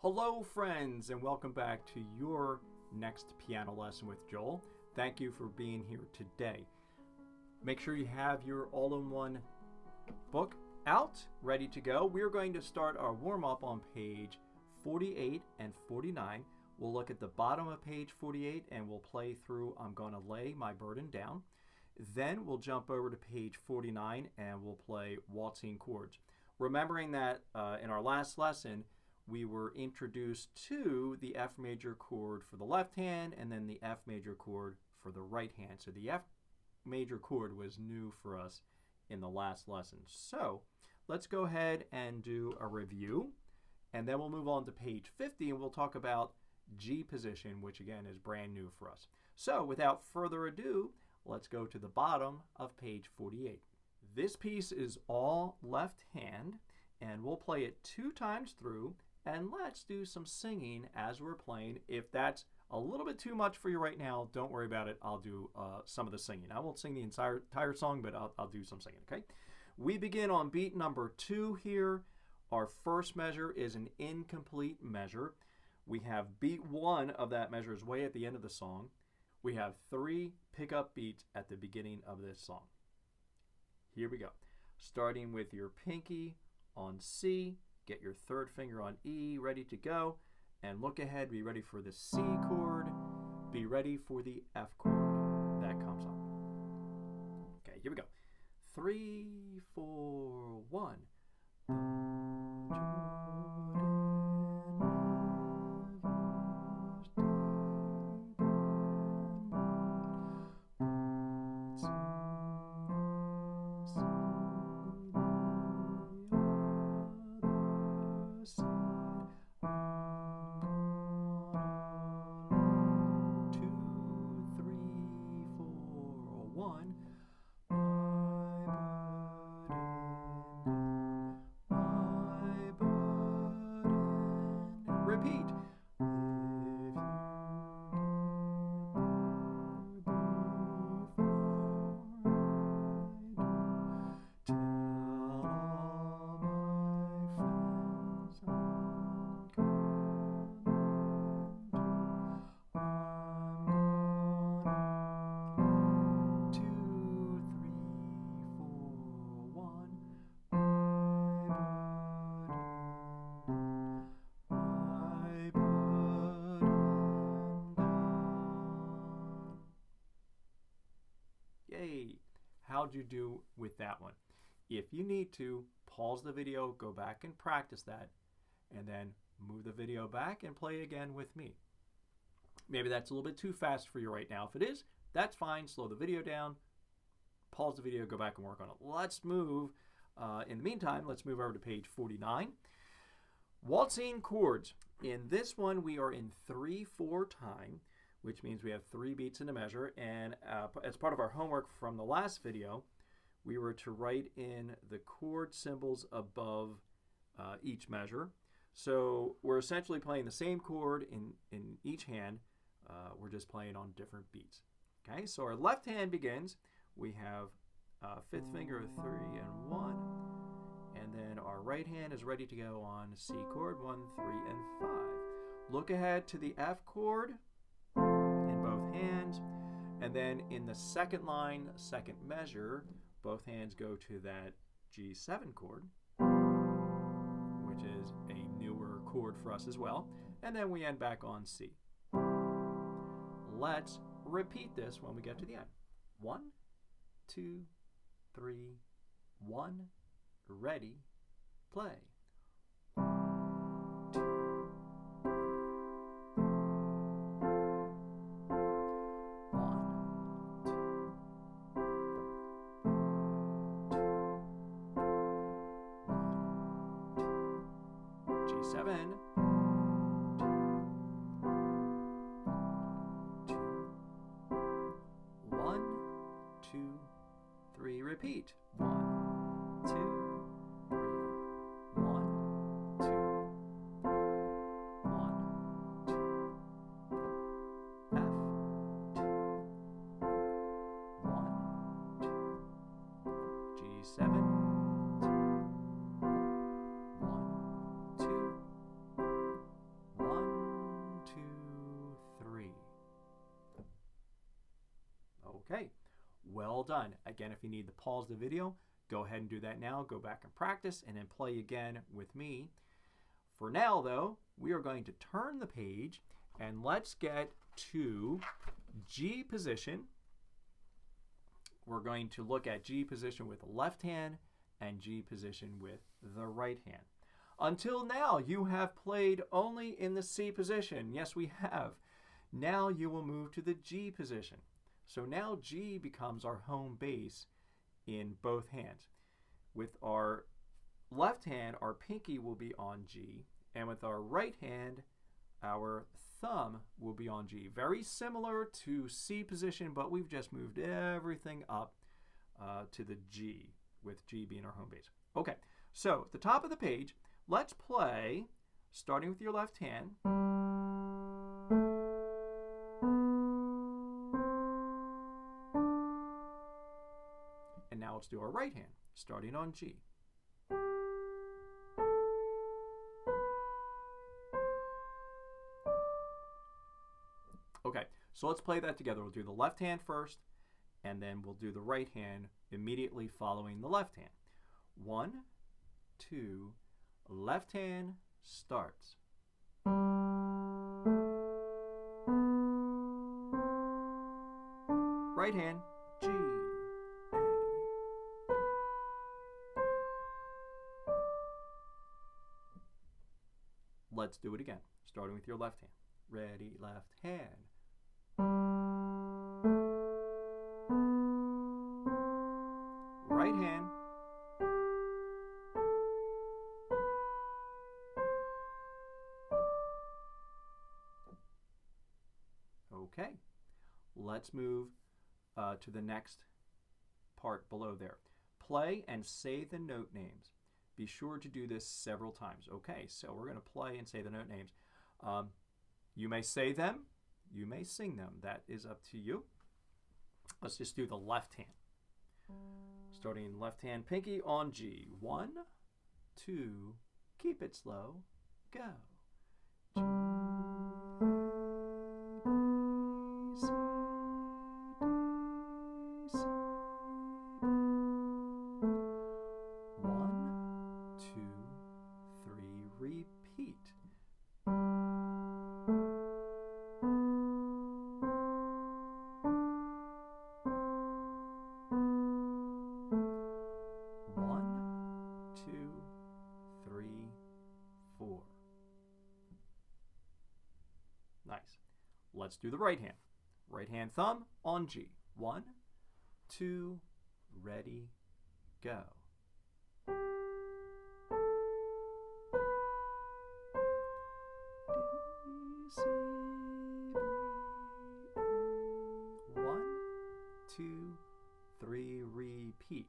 Hello friends, and welcome back to your next piano lesson with Joel. Thank you for being here today. Make sure you have your all-in-one book out, ready to go. We're going to start our warm-up on page 48 and 49. We'll look at the bottom of page 48 and we'll play through I'm Gonna Lay My Burden Down. Then we'll jump over to page 49 and we'll play Waltzing Chords. Remembering that in our last lesson, we were introduced to the F major chord for the left hand and then the F major chord for the right hand. So the F major chord was new for us in the last lesson. So let's go ahead and do a review, and then we'll move on to page 50 and we'll talk about G position, which again is brand new for us. So without further ado, let's go to the bottom of page 48. This piece is all left hand, and we'll play it 2 times through, and let's do some singing as we're playing. If that's a little bit too much for you right now, don't worry about it. I'll do some of the singing. I won't sing the entire song, but I'll do some singing, okay? We begin on beat number 2 here. Our first measure is an incomplete measure. We have beat 1 of that measure is way at the end of the song. We have 3 pickup beats at the beginning of this song. Here we go. Starting with your pinky on C, get your third finger on E, ready to go, and look ahead, be ready for the C chord, be ready for the F chord that comes up. Okay, here we go. 3, 4, 1. Repeat. Yay! How'd you do with that one? If you need to, pause the video, go back and practice that, and then move the video back and play again with me. Maybe that's a little bit too fast for you right now. If it is, that's fine. Slow the video down, pause the video, go back and work on it. Let's move, in the meantime, let's move over to page 49. Waltzing chords. In this one, we are in 3/4 time, which means we have 3 beats in the measure, and as part of our homework from the last video, we were to write in the chord symbols above each measure. So we're essentially playing the same chord in each hand, we're just playing on different beats. Okay, so our left hand begins, we have 5th finger, 3 and 1, and then our right hand is ready to go on C chord, 1, 3, and 5. Look ahead to the F chord, both hands, and then in the second line, second measure, both hands go to that G7 chord, which is a newer chord for us as well, and then we end back on C. Let's repeat this when we get to the end. 1, 2, 3, 1, ready, play. G7, 2, 1, 2, 3, repeat. 1, 2, 3, 1, 2, 1, 2, F, 1, 2, G7, 1, 2, Okay, well done. Again, if you need to pause the video, go ahead and do that now. Go back and practice and then play again with me. For now, though, we are going to turn the page and let's get to G position. We're going to look at G position with the left hand and G position with the right hand. Until now, you have played only in the C position. Yes, we have. Now you will move to the G position. So now G becomes our home base in both hands. With our left hand, our pinky will be on G, and with our right hand, our thumb will be on G. Very similar to C position, but we've just moved everything up to the G, with G being our home base. Okay, so at the top of the page, let's play, starting with your left hand. And now let's do our right hand, starting on G. Okay, so let's play that together. We'll do the left hand first, and then we'll do the right hand immediately following the left hand. 1, 2, left hand starts. Right hand, G, A. Let's do it again, starting with your left hand. Ready, left hand. Right hand. Okay, let's move to the next part below there. Play and say the note names. Be sure to do this several times. Okay, so we're going to play and say the note names. You may say them, you may sing them. That is up to you. Let's just do the left hand. Starting left hand, pinky on G. 1, 2, keep it slow, go. G, A, B, C, D, C. 1, 2, 3, repeat. 4. Nice. Let's do the right hand. Right hand thumb on G. 1, 2, ready, go. D, C, B, A. 1, 2, 3, repeat.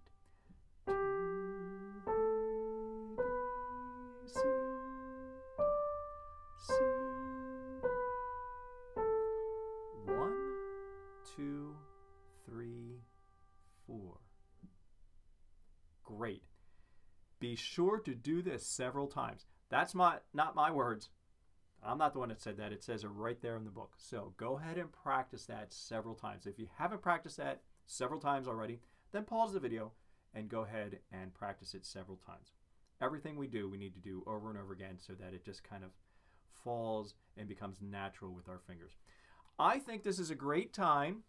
G, C, C. 1, 2, 3, 4. Great. Be sure to do this several times. That's not my words. I'm not the one that said that. It says it right there in the book. So go ahead and practice that several times. If you haven't practiced that several times already, then pause the video and go ahead and practice it several times. Everything we do, we need to do over and over again so that it just kind of falls and becomes natural with our fingers. I think this is a great time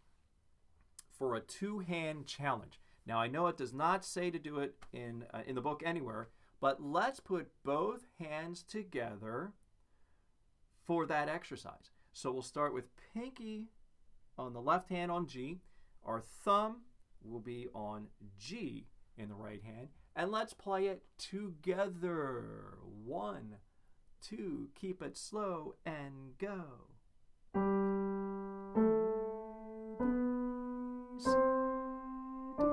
for a two-hand challenge. Now, I know it does not say to do it in the book anywhere, but let's put both hands together for that exercise. So we'll start with pinky on the left hand on G. Our thumb will be on G in the right hand. And let's play it together. 1, 2, keep it slow and go. C, D,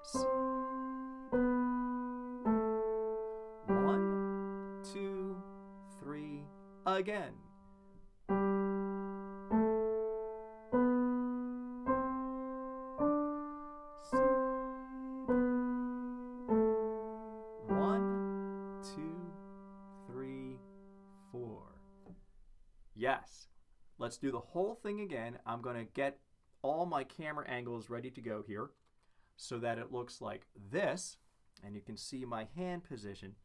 C. 1, 2, 3, again. C, 1, 2, 3, 4. Yes. Let's do the whole thing again. I'm going to get all my camera angles ready to go here so that it looks like this, and you can see my hand position.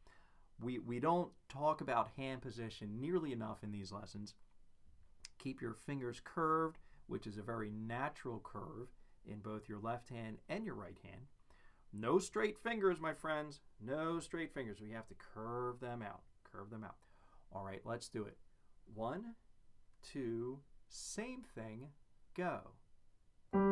We don't talk about hand position nearly enough in these lessons. Keep your fingers curved, which is a very natural curve in both your left hand and your right hand. No straight fingers, my friends. No straight fingers. We have to curve them out. Curve them out. All right, let's do it. 1, 2, same thing, go. 1,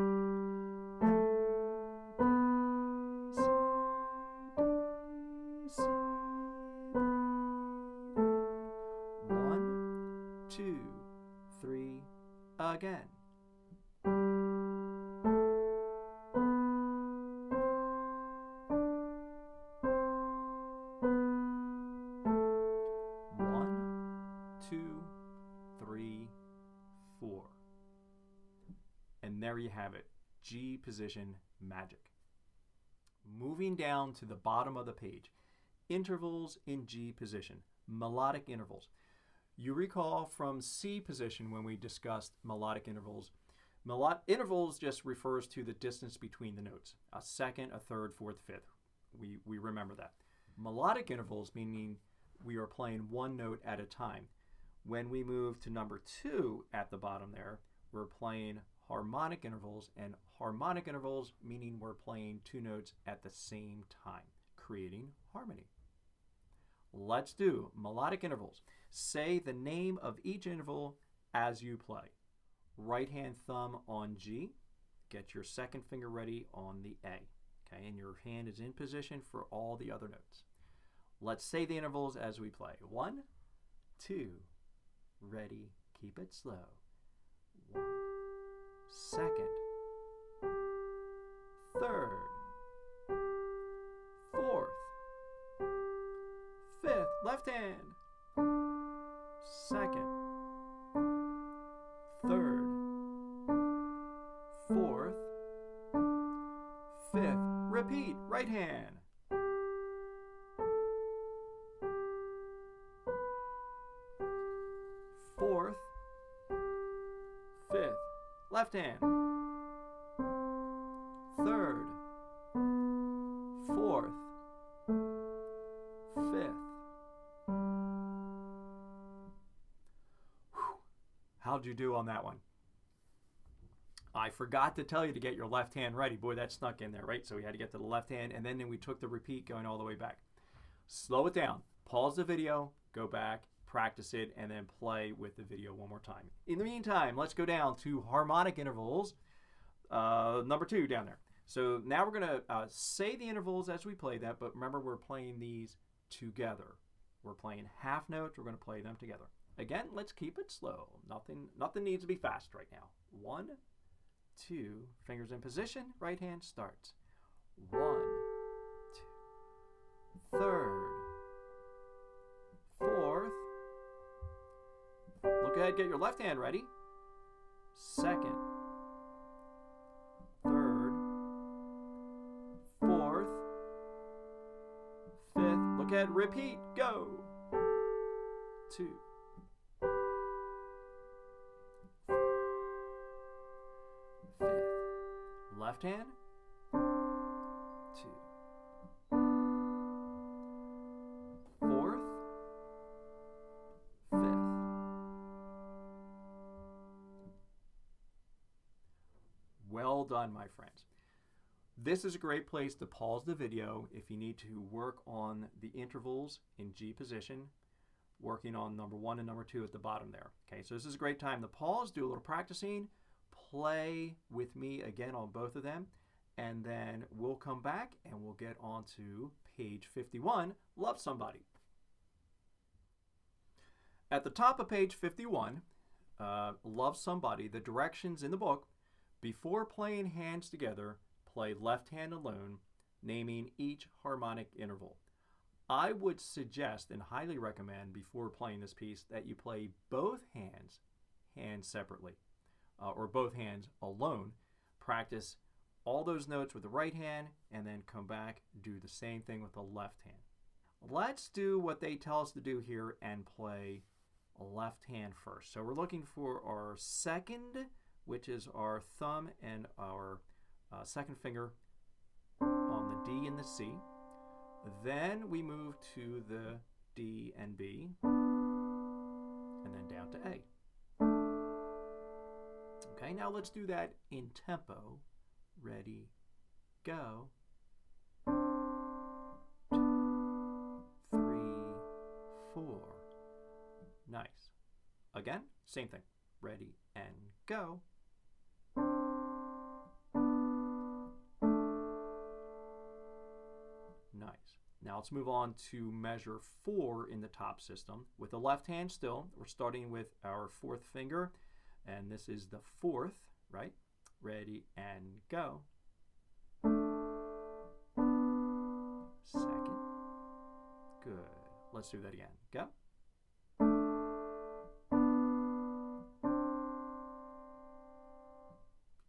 2, 3, again. 2, 3, 4. And there you have it, G position magic. Moving down to the bottom of the page, intervals in G position, melodic intervals. You recall from C position when we discussed melodic intervals. Intervals just refers to the distance between the notes, a second, a third, fourth, fifth. We remember that. Melodic intervals meaning we are playing one note at a time. When we move to number 2 at the bottom there, we're playing harmonic intervals, and harmonic intervals meaning we're playing 2 notes at the same time, creating harmony. Let's do melodic intervals. Say the name of each interval as you play. Right hand thumb on G. Get your second finger ready on the A. Okay, and your hand is in position for all the other notes. Let's say the intervals as we play. 1, 2, ready, keep it slow. 1, second, third, fourth, fifth, left hand, second, third, fourth, fifth, repeat, right hand. Fourth, fifth, left hand, third, fourth, fifth. How'd you do on that one? I forgot to tell you to get your left hand ready. Boy, that snuck in there, right? So we had to get to the left hand, and then we took the repeat going all the way back. Slow it down. Pause the video, go back, practice it, and then play with the video one more time. In the meantime, let's go down to harmonic intervals, number 2 down there. So now we're going to say the intervals as we play that, but remember we're playing these together. We're playing half notes, we're going to play them together. Again, let's keep it slow. Nothing needs to be fast right now. 1, 2, fingers in position, right hand starts. 1, 2, third, fourth. Look ahead, get your left hand ready. Second, third, fourth, fifth. Look ahead, repeat, go. 2, fifth, left hand, 2, fourth, fifth. Well done, my friends. This is a great place to pause the video if you need to work on the intervals in G position, working on number 1 and number 2 at the bottom there. Okay, so this is a great time to pause, do a little practicing, play with me again on both of them, and then we'll come back and we'll get on to page 51, Love Somebody. At the top of page 51, Love Somebody, the directions in the book, before playing hands together, play left hand alone, naming each harmonic interval. I would suggest and highly recommend before playing this piece that you play both hands separately, or both hands alone. Practice all those notes with the right hand and then come back, do the same thing with the left hand. Let's do what they tell us to do here and play left hand first. So we're looking for our second which is our thumb and our second finger on the D and the C. Then we move to the D and B, and then down to A. Okay, now let's do that in tempo. Ready, go. 2, 3, 4. Nice. Again, same thing. Ready and go. Nice. Now let's move on to measure 4 in the top system. With the left hand still, we're starting with our fourth finger, and this is the fourth, right? Ready and go. Second. Good. Let's do that again. Go.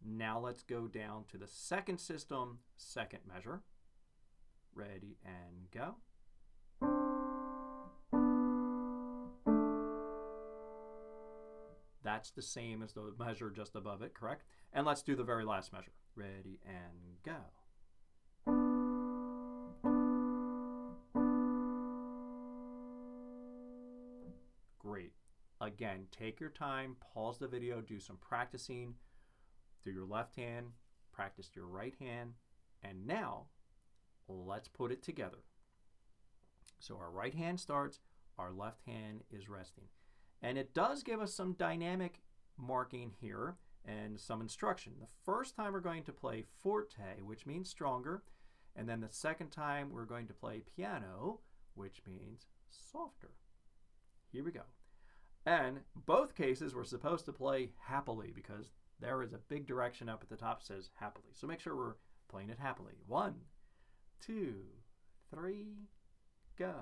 Now let's go down to the second system, second measure. Ready and go. That's the same as the measure just above it, correct? And let's do the very last measure. Ready and go. Great. Again, take your time, pause the video, do some practicing. Do your left hand, practice your right hand, and now let's put it together. So our right hand starts, our left hand is resting. And it does give us some dynamic marking here and some instruction. The first time we're going to play forte, which means stronger, and then the second time we're going to play piano, which means softer. Here we go. And both cases we're supposed to play happily because there is a big direction up at the top that says happily. So make sure we're playing it happily. 1, 2, 3, go.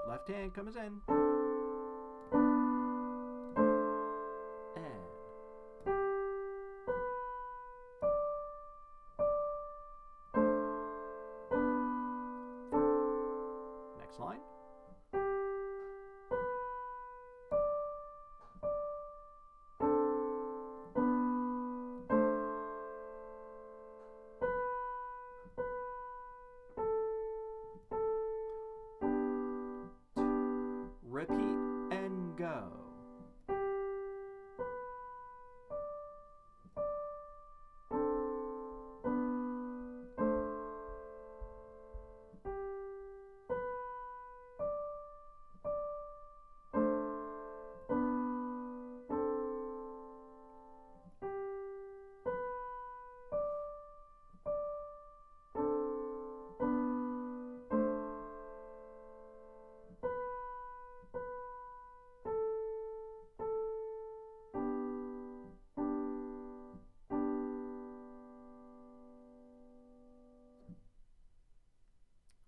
Left hand comes in. And. Next line. Repeat and go.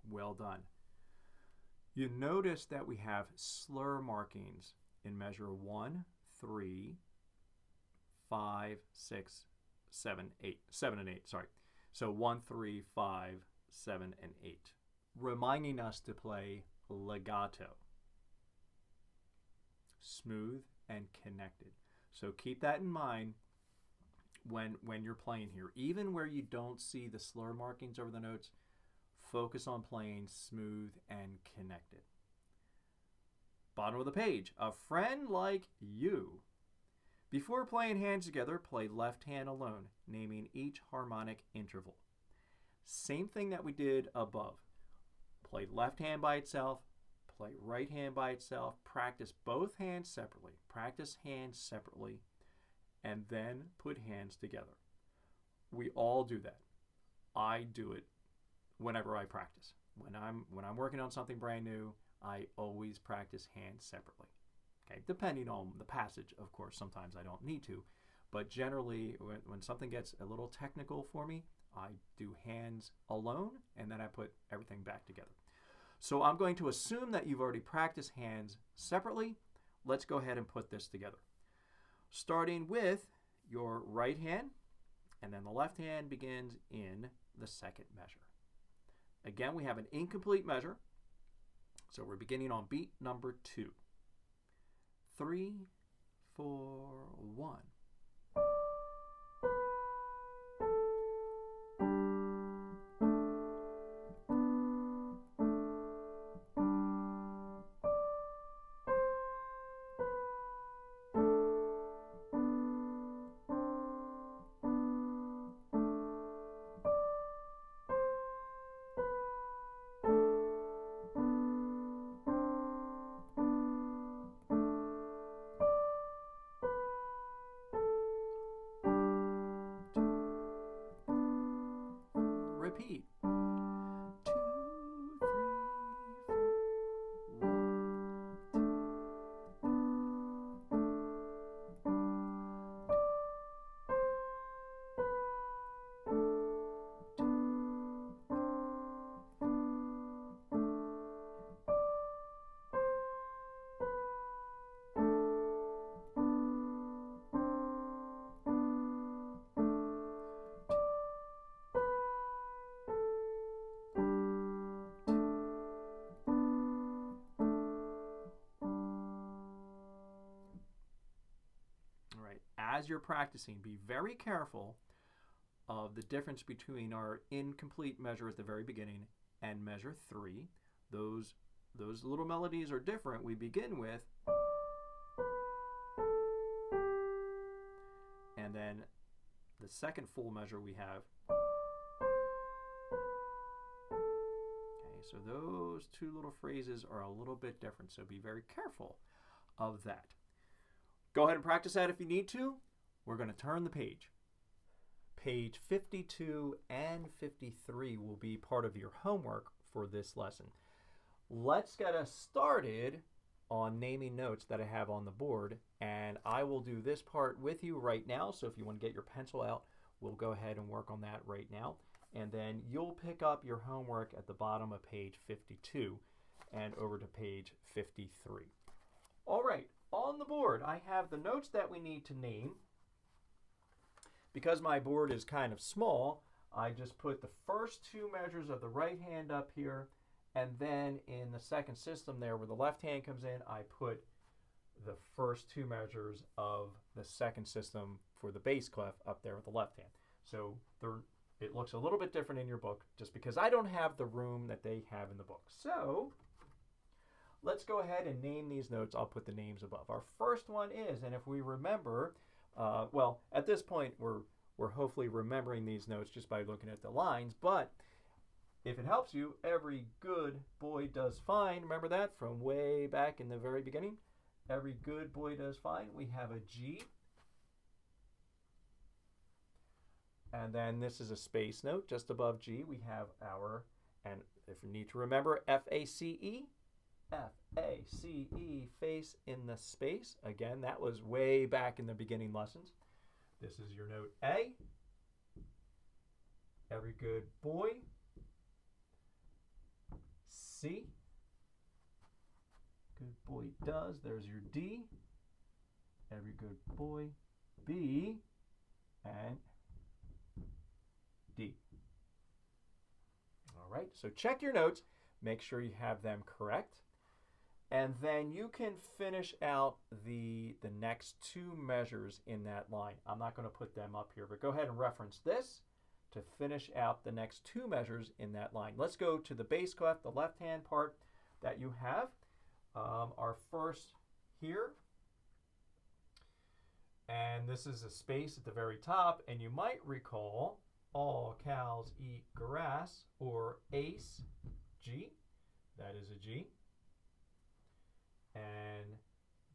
Well done. You notice that we have slur markings in measure 1, 3, 5, 6, 7, 8. 7 and 8, sorry. So 1, 3, 5, 7, and 8. Reminding us to play legato. Smooth and connected. So keep that in mind when you're playing here. Even where you don't see the slur markings over the notes, focus on playing smooth and connected. Bottom of the page, a friend like you. Before playing hands together, play left hand alone, naming each harmonic interval. Same thing that we did above. Play left hand by itself, play right hand by itself, practice both hands separately, practice hands separately, and then put hands together. We all do that. I do it whenever I practice. When I'm working on something brand new, I always practice hands separately. Okay, depending on the passage, of course, sometimes I don't need to, but generally when something gets a little technical for me, I do hands alone and then I put everything back together. So I'm going to assume that you've already practiced hands separately. Let's go ahead and put this together. Starting with your right hand, and then the left hand begins in the second measure. Again, we have an incomplete measure, so we're beginning on beat number 2. 3, 4, 1. Repeat. 2, 3, 4, All right, as you're practicing, be very careful of the difference between our incomplete measure at the very beginning and measure 3. Those little melodies are different. We begin with, and then the second full measure we have. Okay, so those two little phrases are a little bit different, so be very careful of that. Go ahead and practice that if you need to. We're going to turn the page. Page 52 and 53 will be part of your homework for this lesson. Let's get us started on naming notes that I have on the board, and I will do this part with you right now. So if you want to get your pencil out, we'll go ahead and work on that right now, and then you'll pick up your homework at the bottom of page 52 and over to page 53. All right, on the board I have the notes that we need to name. Because my board is kind of small, I just put the first two measures of the right hand up here, and then in the second system there where the left hand comes in, I put the first two measures of the second system for the bass clef up there with the left hand. So it looks a little bit different in your book just because I don't have the room that they have in the book. So let's go ahead and name these notes. I'll put the names above. Our first one is, and if we remember, well, at this point, we're hopefully remembering these notes just by looking at the lines, but if it helps you, every good boy does fine. Remember that from way back in the very beginning? Every good boy does fine. We have a G. And then this is a space note. Just above G, we have our, and if you need to remember, F-A-C-E. F-A-C-E, face in the space. Again, that was way back in the beginning lessons. This is your note A. Every good boy. C. Good boy does. There's your D. Every good boy. B. And D. All right, so check your notes. Make sure you have them correct. And then you can finish out the next two measures in that line. I'm not going to put them up here, but go ahead and reference this to finish out the next two measures in that line. Let's go to the bass clef, the left-hand part that you have. Our first here. And this is a space at the very top. And you might recall all cows eat grass, or ACE, G. That is a G. And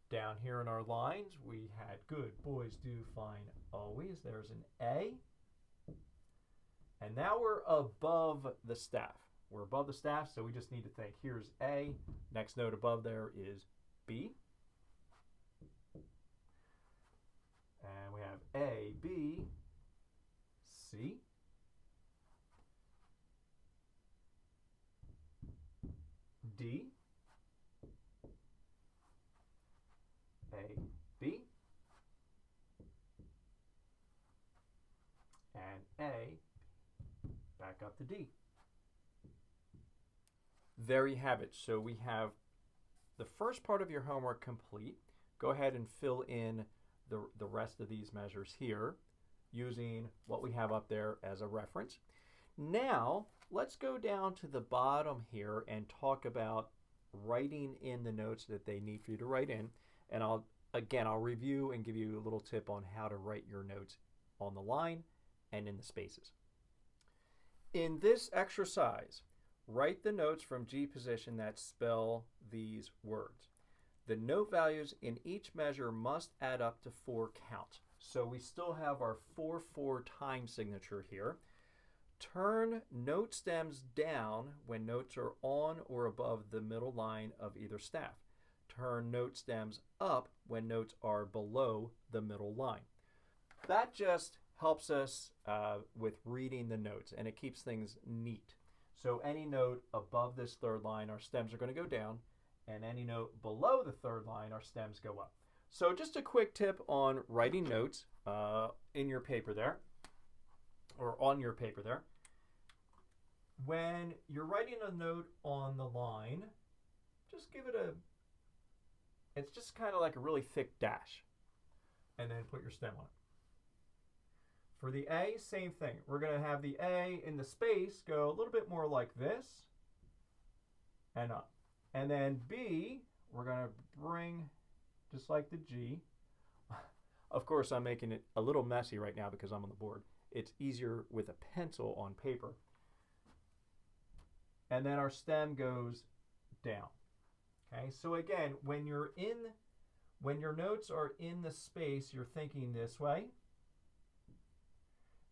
down here in our lines, we had good boys do fine always. There's an A. And now we're above the staff. We're above the staff, so we just need to think, here's A. Next note above there is B. And we have A, B, C. D. A, B, and A, back up to D. There you have it. So we have the first part of your homework complete. go ahead and fill in the rest of these measures here using what we have up there as a reference. Now, let's go down to the bottom here and talk about writing in the notes that they need for you to write in. And I'll review and give you a little tip on how to write your notes on the line and in the spaces. In this exercise, write the notes from G position that spell these words. The note values in each measure must add up to 4 counts. So we still have our 4/4 time signature here. Turn note stems down when notes are on or above the middle line of either staff. Turn note stems up when notes are below the middle line. That just helps us with reading the notes, and it keeps things neat. So any note above this third line, our stems are going to go down, and any note below the third line, our stems go up. So just a quick tip on writing notes in your paper there, or on your paper there. When you're writing a note on the line, just give it it's just kind of like a really thick dash, and then put your stem on it. For the A, same thing. We're going to have the A in the space go a little bit more like this and up. And then B, we're going to bring just like the G. Of course, I'm making it a little messy right now because I'm on the board. It's easier with a pencil on paper. And then our stem goes down. Okay, so again, when your notes are in the space, you're thinking this way.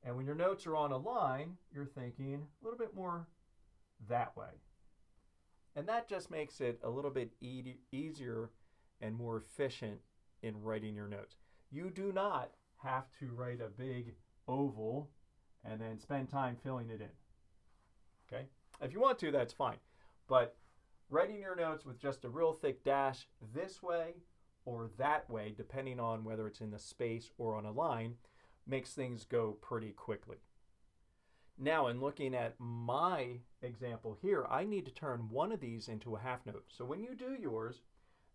And when your notes are on a line, you're thinking a little bit more that way. And that just makes it a little bit easier and more efficient in writing your notes. You do not have to write a big oval and then spend time filling it in. Okay? If you want to, that's fine. But writing your notes with just a real thick dash this way or that way, depending on whether it's in the space or on a line, makes things go pretty quickly. Now, in looking at my example here, I need to turn one of these into a half note. So when you do yours,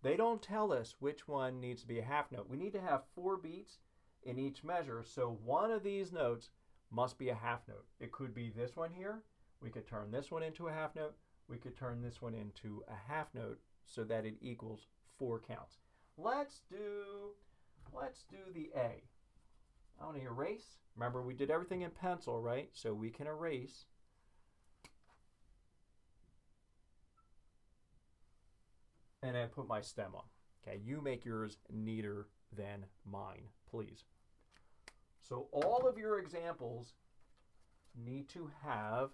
they don't tell us which one needs to be a half note. We need to have 4 beats in each measure, so one of these notes must be a half note. It could be this one here. We could turn this one into a half note. We could turn this one into a half note so that it equals 4 counts. Let's do the A. I want to erase. Remember, we did everything in pencil, right? So we can erase. And then put my stem on. Okay, you make yours neater than mine, please. So all of your examples need to have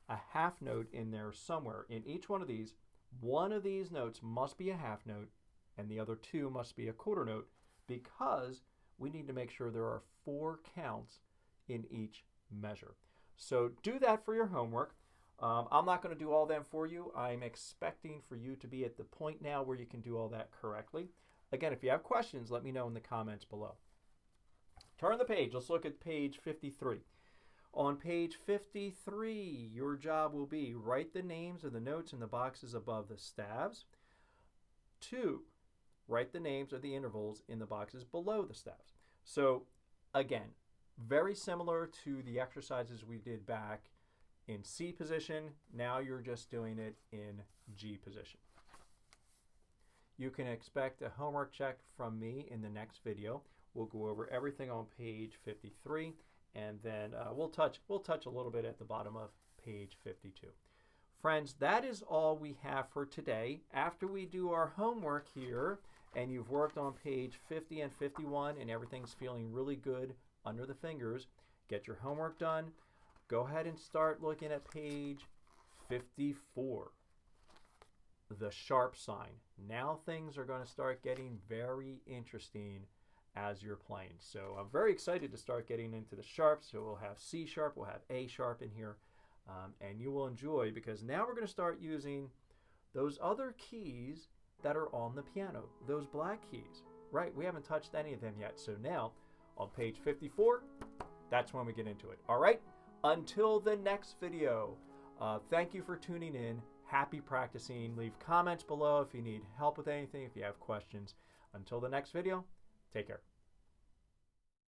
a half note in there somewhere. In each one of these notes must be a half note, and the other 2 must be a quarter note, because we need to make sure there are 4 counts in each measure. So do that for your homework. I'm not going to do all them for you. I'm expecting for you to be at the point now where you can do all that correctly. Again, if you have questions, let me know in the comments below. Turn the page. Let's look at page 53. On page 53, your job will be write the names of the notes in the boxes above the staves. 2, write the names of the intervals in the boxes below the staves. So again, very similar to the exercises we did back in C position. Now you're just doing it in G position. You can expect a homework check from me in the next video. We'll go over everything on page 53, and then we'll touch a little bit at the bottom of page 52. Friends, that is all we have for today. After we do our homework here, and you've worked on page 50 and 51, and everything's feeling really good under the fingers, get your homework done. Go ahead and start looking at page 54, the sharp sign. Now things are going to start getting very interesting as you're playing. So I'm very excited to start getting into the sharps. So we'll have C sharp, we'll have A sharp in here, and you will enjoy, because now we're going to start using those other keys that are on the piano, those black keys, right? We haven't touched any of them yet. So now on page 54, that's when we get into it. All right, until the next video, thank you for tuning in. Happy practicing. Leave comments below if you need help with anything, if you have questions. Until the next video, take care.